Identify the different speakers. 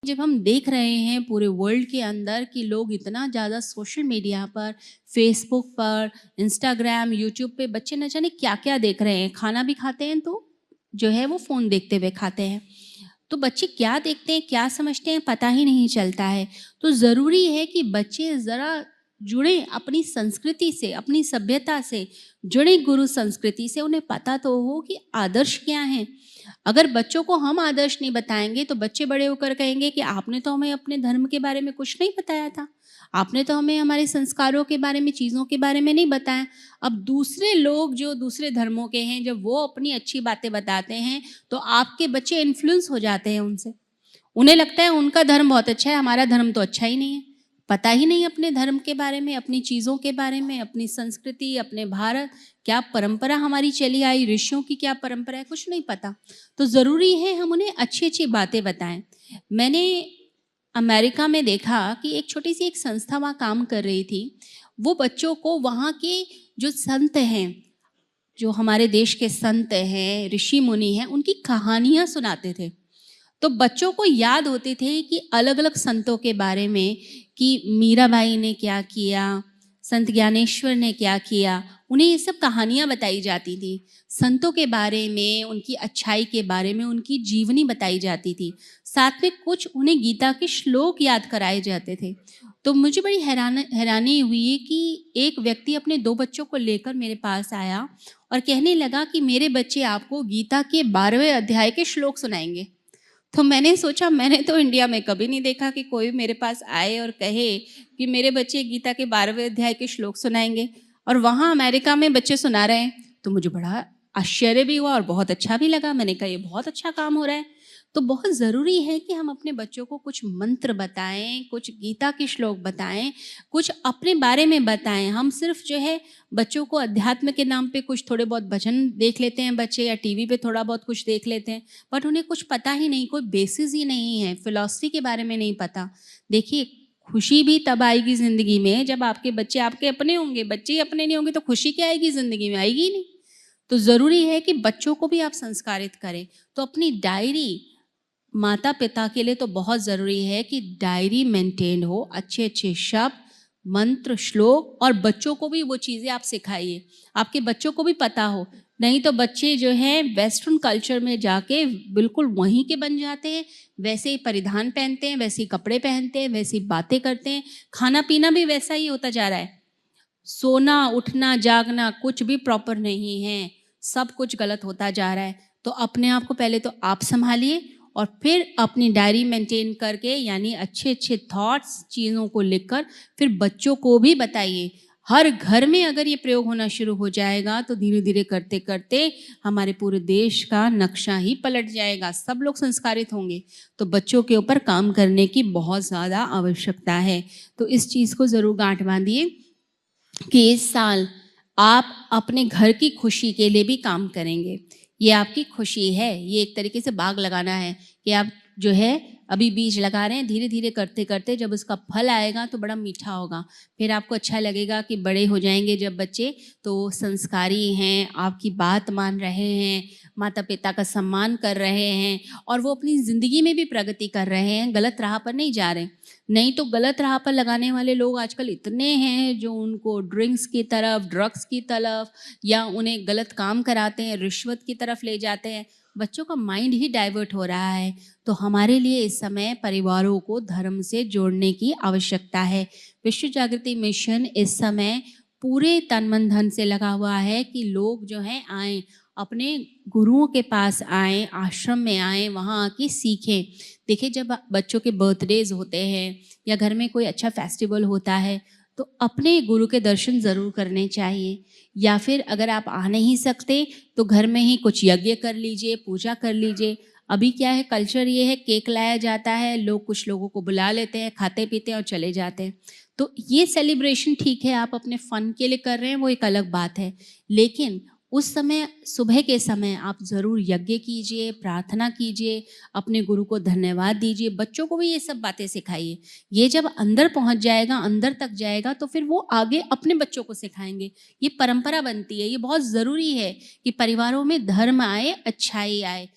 Speaker 1: जब हम देख रहे हैं पूरे वर्ल्ड के अंदर कि लोग इतना ज़्यादा सोशल मीडिया पर, फेसबुक पर, इंस्टाग्राम, यूट्यूब पे बच्चे न जाने क्या-क्या देख रहे हैं। खाना भी खाते हैं तो जो है वो फ़ोन देखते हुए खाते हैं। तो बच्चे क्या देखते हैं, क्या समझते हैं पता ही नहीं चलता है। तो ज़रूरी है कि बच्चे ज़रा जुड़ें अपनी संस्कृति से, अपनी सभ्यता से, जुड़ें गुरु संस्कृति से। उन्हें पता तो हो कि आदर्श क्या हैं। अगर बच्चों को हम आदर्श नहीं बताएँगे तो बच्चे बड़े होकर कहेंगे कि आपने तो हमें अपने धर्म के बारे में कुछ नहीं बताया था। आपने तो हमें हमारे संस्कारों के बारे में, चीज़ों के बारे में नहीं बताया। अब दूसरे लोग जो दूसरे धर्मों के हैं, जब वो अपनी अच्छी बातें बताते हैं, तो आपके बच्चे इन्फ्लुएंस हो जाते हैं उनसे। उन्हें लगता है उनका धर्म बहुत अच्छा है, हमारा धर्म तो अच्छा ही नहीं है। पता ही नहीं अपने धर्म के बारे में, अपनी चीज़ों के बारे में, अपनी संस्कृति, अपने भारत, क्या परंपरा हमारी चली आई, ऋषियों की क्या परंपरा है, कुछ नहीं पता। तो ज़रूरी है हम उन्हें अच्छी-अच्छी बातें बताएँ। मैंने अमेरिका में देखा कि एक छोटी-सी एक संस्था वहाँ काम कर रही थी। वो बच्चों को वहाँ के जो संत हैं, जो हमारे देश के संत हैं, ऋषि-मुनि हैं, उनकी कहानियाँ सुनाते थे। तो बच्चों को याद होते थे कि अलग-अलग संतों के बारे में कि मीराबाई ने क्या किया, संत ज्ञानेश्वर ने क्या किया, उन्हें ये सब कहानियाँ बताई जाती थी। संतों के बारे में, उनकी अच्छाई के बारे में, उनकी जीवनी बताई जाती थी। साथ में कुछ उन्हें गीता के श्लोक याद कराए जाते थे। तो मुझे बड़ी हैरानी हुई कि एक व्यक्ति अपने 2 बच्चों को लेकर मेरे पास आया और कहने लगा कि मेरे बच्चे आपको गीता के 12वें अध्याय के श्लोक सुनाएँगे। तो मैंने सोचा, मैंने तो इंडिया में कभी नहीं देखा कि कोई मेरे पास आए और कहे कि मेरे बच्चे गीता के 12वें अध्याय के श्लोक सुनाएँगे, और वहाँ अमेरिका में बच्चे सुना रहे हैं। तो मुझे बड़ा आश्चर्य भी हुआ और बहुत अच्छा भी लगा। मैंने कहा ये बहुत अच्छा काम हो रहा है। तो बहुत ज़रूरी है कि हम अपने बच्चों को कुछ मंत्र बताएँ, कुछ गीता के श्लोक बताएँ, कुछ अपने बारे में बताएँ। हम सिर्फ़ जो है बच्चों को अध्यात्म के नाम पे कुछ थोड़े बहुत भजन देख लेते हैं बच्चे, या टीवी पे थोड़ा बहुत कुछ देख लेते हैं, बट उन्हें कुछ पता ही नहीं, कोई बेसिस ही नहीं है, फिलॉसफी के बारे में नहीं पता। देखिए, खुशी भी तब आएगी ज़िंदगी में जब आपके बच्चे आपके अपने होंगे। बच्चे ही अपने नहीं होंगे तो खुशी क्या आएगी ज़िंदगी में? आएगी ही नहीं। तो ज़रूरी है कि बच्चों को भी आप संस्कारित करें। तो अपनी डायरी, माता-पिता के लिए तो बहुत ज़रूरी है कि डायरी मेंटेन हो, अच्छे-अच्छे शब्द, मंत्र, श्लोक, और बच्चों को भी वो चीज़ें आप सिखाइए। आपके बच्चों को भी पता हो, नहीं तो बच्चे जो हैं वेस्टर्न कल्चर में जाके बिल्कुल वहीं के बन जाते हैं, वैसे ही परिधान पहनते हैं, वैसे ही कपड़े पहनते हैं, वैसी बातें करते हैं, खाना-पीना भी वैसा ही होता जा रहा है। सोना, उठना, जागना कुछ भी प्रॉपर नहीं है, सब कुछ गलत होता जा रहा है। तो अपने आप को पहले तो आप सँभालिए और फिर अपनी डायरी मेंटेन करके, यानी अच्छे-अच्छे थॉट्स, चीज़ों को लिखकर फिर बच्चों को भी बताइए। हर घर में अगर ये प्रयोग होना शुरू हो जाएगा तो धीरे-धीरे करते-करते हमारे पूरे देश का नक्शा ही पलट जाएगा, सब लोग संस्कारित होंगे। तो बच्चों के ऊपर काम करने की बहुत ज़्यादा आवश्यकता है। तो इस चीज़ को ज़रूर गाँठ बाँधिए कि इस साल आप अपने घर की खुशी के लिए भी काम करेंगे। ये आपकी खुशी है, ये एक तरीके से बाग लगाना है कि आप जो है अभी बीज लगा रहे हैं, धीरे-धीरे करते-करते जब उसका फल आएगा तो बड़ा मीठा होगा। फिर आपको अच्छा लगेगा कि बड़े हो जाएँगे जब बच्चे तो संस्कारी हैं, आपकी बात मान रहे हैं, माता-पिता का सम्मान कर रहे हैं और वो अपनी ज़िंदगी में भी प्रगति कर रहे हैं, गलत राह पर नहीं जा रहे। नहीं तो गलत राह पर लगाने वाले लोग आजकल इतने हैं जो उनको ड्रिंक्स की तरफ, ड्रग्स की तरफ, या उन्हें गलत काम कराते हैं, रिश्वत की तरफ ले जाते हैं। बच्चों का माइंड ही डाइवर्ट हो रहा है। तो हमारे लिए इस समय परिवारों को धर्म से जोड़ने की आवश्यकता है। विश्व जागृति मिशन इस समय पूरे तन मन धन से लगा हुआ है कि लोग जो हैं आएँ, अपने गुरुओं के पास आएँ, आश्रम में आएँ, वहाँ आके सीखें। देखिए, जब बच्चों के बर्थडेज होते हैं या घर में कोई अच्छा फेस्टिवल होता है तो अपने गुरु के दर्शन ज़रूर करने चाहिए, या फिर अगर आप आ नहीं सकते तो घर में ही कुछ यज्ञ कर लीजिए, पूजा कर लीजिए। अभी क्या है, कल्चर ये है, केक लाया जाता है, लोग कुछ लोगों को बुला लेते हैं, खाते पीते हैं और चले जाते हैं। तो ये सेलिब्रेशन ठीक है, आप अपने फ़न के लिए कर रहे हैं, वो एक अलग बात है। लेकिन उस समय, सुबह के समय आप ज़रूर यज्ञ कीजिए, प्रार्थना कीजिए, अपने गुरु को धन्यवाद दीजिए, बच्चों को भी ये सब बातें सिखाइए। ये जब अंदर पहुंच जाएगा, अंदर तक जाएगा, तो फिर वो आगे अपने बच्चों को सिखाएंगे। ये परंपरा बनती है। ये बहुत ज़रूरी है कि परिवारों में धर्म आए, अच्छाई आए।